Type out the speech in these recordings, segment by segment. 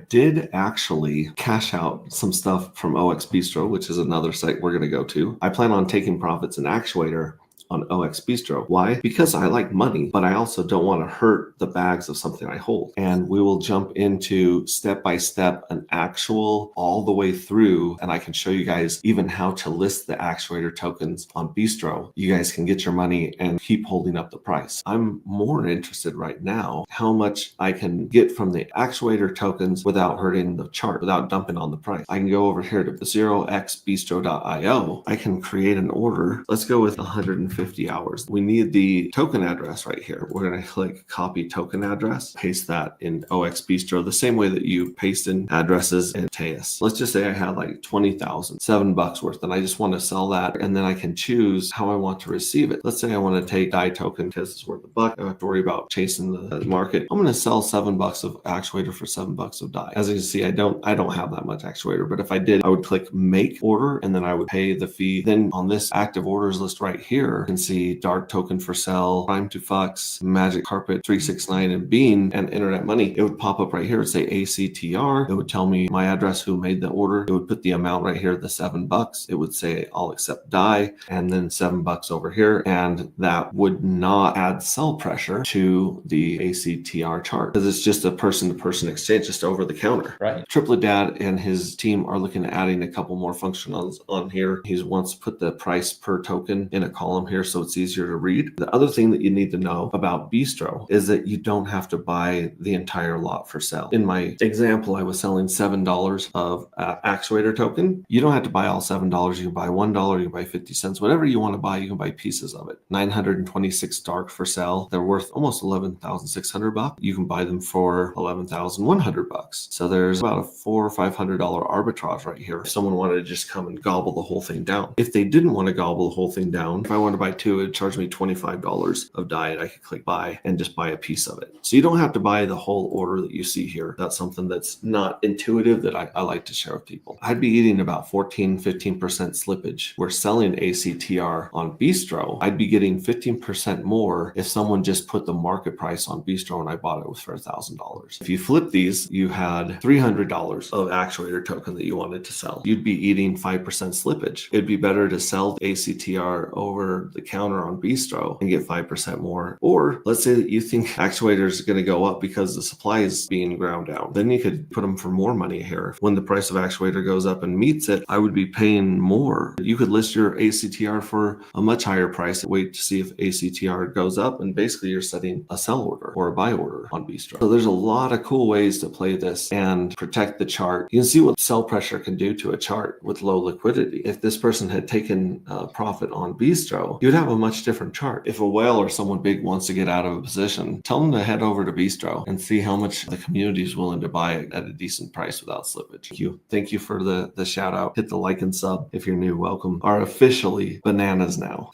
did actually cash out some stuff from 0xbistro, which is another site we're going to go to. I plan on taking profits in Actuator on 0xbistro. Why? Because I like money, but I also don't want to hurt the bags of something I hold. And we will jump into step by step an actual all the way through, and I can show you guys even how to list the Actuator tokens on Bistro. You guys can get your money and keep holding up the price. I'm more interested right now how much I can get from the Actuator tokens without hurting the chart, without dumping on the price. I can go over here to 0xbistro.io. I can create an order. Let's go with 150 hours. We need the token address right here. We're going to click copy token address, paste that in 0xbistro the same way that you paste in addresses in Teus. Let's just say I had like 20,000, $7 worth, and I just want to sell that, and then I can choose how I want to receive it. Let's say I want to take DAI token because it's worth $1. I don't have to worry about chasing the market. I'm going to sell $7 of Actuator for $7 of DAI. As you can see, I don't have that much Actuator, but if I did, I would click make order, and then I would pay the fee. Then on this active orders list right here, can see dark token for sell, prime to Fux, magic carpet 369, and bean and internet money. It would pop up right here. It would say ACTR. It would tell me my address, who made the order. It would put the amount right here, the $7. It would say I'll accept DAI, and then $7 over here. And that would not add sell pressure to the ACTR chart because it's just a person-to-person exchange, just over the counter. Right. Triplet Dad and his team are looking at adding a couple more functions on here. He wants to put the price per token in a column here so it's easier to read. The other thing that you need to know about Bistro is that you don't have to buy the entire lot for sale. In my example, I was selling $7 of Actuator token. You don't have to buy all $7. You can buy $1, you can buy 50 cents, whatever you want to buy, you can buy pieces of it. 926 dark for sale. They're worth almost $11,600. You can buy them for $11,100. So there's about a $400 or $500 arbitrage right here. If someone wanted to just come and gobble the whole thing down. If they didn't want to gobble the whole thing down, if I wanted to buy two, it'd charge me $25 of DAI. I could click buy and just buy a piece of it. So you don't have to buy the whole order that you see here. That's something that's not intuitive that I like to share with people. I'd be eating about 14-15% slippage. We're selling ACTR on Bistro. I'd be getting 15% more if someone just put the market price on Bistro and I bought it for $1,000. If you flip these, you had $300 of Actuator token that you wanted to sell. You'd be eating 5% slippage. It'd be better to sell ACTR over the counter on Bistro and get 5% more. Or let's say that you think Actuator is going to go up because the supply is being ground down. Then you could put them for more money here. When the price of Actuator goes up and meets it, I would be paying more. You could list your ACTR for a much higher price and wait to see if ACTR goes up, and basically you're setting a sell order or a buy order on Bistro. So there's a lot of cool ways to play this and protect the chart. You can see what sell pressure can do to a chart with low liquidity. If this person had taken profit on Bistro, you'd have a much different chart. If a whale or someone big wants to get out of a position, tell them to head over to Bistro and see how much the community is willing to buy it at a decent price without slippage. Thank you for the shout out. Hit the like and sub if you're new. Welcome. Are officially bananas now.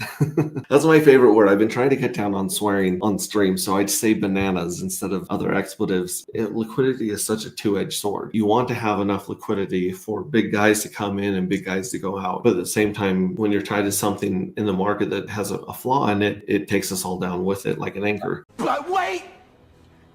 That's my favorite word. I've been trying to cut down on swearing on stream, so I'd say bananas instead of other expletives. Liquidity is such a two-edged sword. You want to have enough liquidity for big guys to come in and big guys to go out. But at the same time, when you're tied to something in the market that has a flaw in it, it takes us all down with it like an anchor. But wait,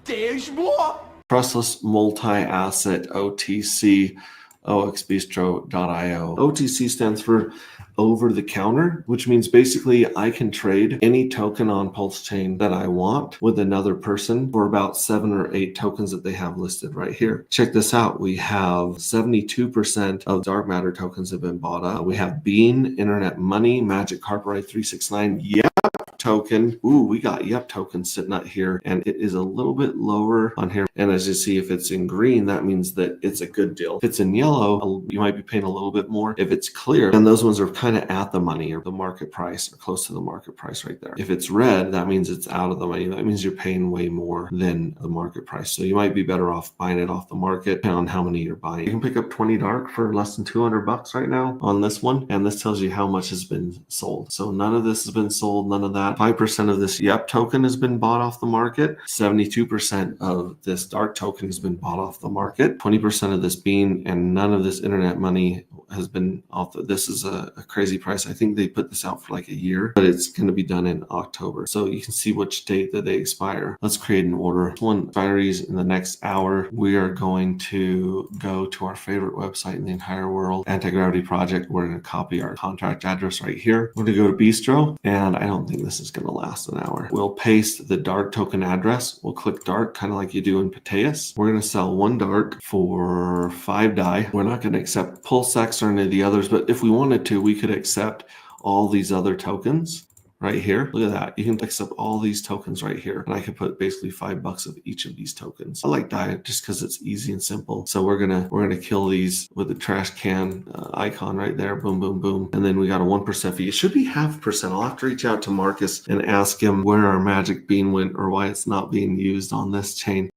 there's more. Trustless multi-asset OTC, 0xbistroTutorial. OTC stands for over the counter, which means basically I can trade any token on Pulse Chain that I want with another person for about 7 or 8 tokens that they have listed right here. Check this out. We have 72% of dark matter tokens have been bought up. We have Bean, Internet Money, Magic Carpet 369, token. Ooh, we got Yep token sitting out here, and it is a little bit lower on here. And as you see, if it's in green, that means that it's a good deal. If it's in yellow, you might be paying a little bit more. If it's clear, and those ones are kind of at the money or the market price or close to the market price right there. If it's red, that means it's out of the money. That means you're paying way more than the market price. So you might be better off buying it off the market, depending on how many you're buying. You can pick up 20 dark for less than $200 right now on this one. And this tells you how much has been sold. So none of this has been sold, none of that. 5% of this Yep token has been bought off the market. 72% of this dark token has been bought off the market. 20% of this Bean, and none of this Internet Money has been off. This is a crazy price. I think they put this out for like a year, but it's going to be done in October. So you can see which date that they expire. Let's create an order. One expires in the next hour. We are going to go to our favorite website in the entire world, Anti-Gravity Project. We're going to copy our contract address right here. We're going to go to Bistro, and I don't think this is going to last an hour. We'll paste the dark token address. We'll click dark, kind of like you do in Pateus. We're going to sell one dark for 5 DAI. We're not going to accept PulseX or any of the others, but if we wanted to, we could accept all these other tokens right here. Look at that. You can accept all these tokens right here. And I could put basically $5 of each of these tokens. I like DAI just because it's easy and simple. So we're gonna kill these with the trash can icon right there. Boom, boom, boom. And then we got a 1% fee. It should be 0.5%. I'll have to reach out to Marcus and ask him where our magic bean went or why it's not being used on this chain.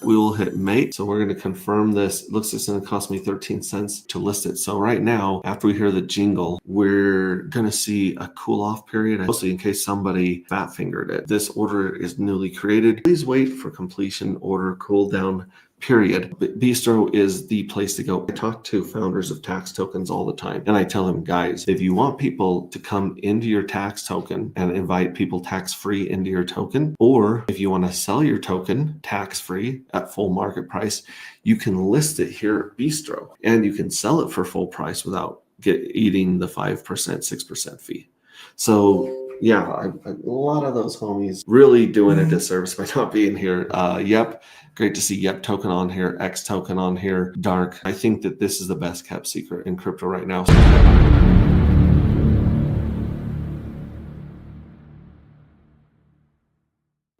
We will hit make. So we're going to confirm this. It looks like it's going to cost me 13 cents to list it. So right now, after we hear the jingle, we're going to see a cool off period, mostly in case somebody fat fingered it. This order is newly created. Please wait for completion order cooldown period. Bistro is the place to go. I talk to founders of tax tokens all the time, and I tell them, guys, if you want people to come into your tax token and invite people tax-free into your token, or if you want to sell your token tax-free at full market price, you can list it here at Bistro, and you can sell it for full price without eating the 5%, 6% fee. So yeah, a lot of those homies really doing a disservice by not being here. Yep. Great to see Yep token on here, X token on here, Dark. I think that this is the best kept secret in crypto right now.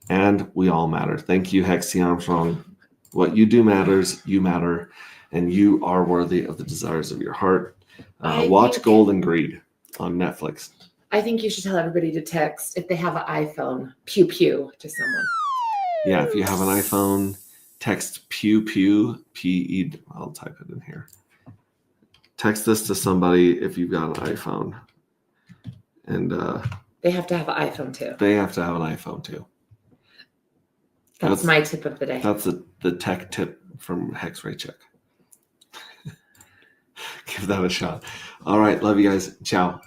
And we all matter. Thank you, Hexy Armstrong. What you do matters, you matter, and you are worthy of the desires of your heart. Watch Gold and Greed on Netflix. I think you should tell everybody to text, if they have an iPhone, pew pew to someone. Yeah, if you have an iPhone, text pew pew, P-E, I'll type it in here. Text this to somebody if you've got an iPhone. And they have to have an iPhone too. They have to have an iPhone too. That's my tip of the day. That's the tech tip from Hex Raycheck. Give that a shot. All right, love you guys. Ciao.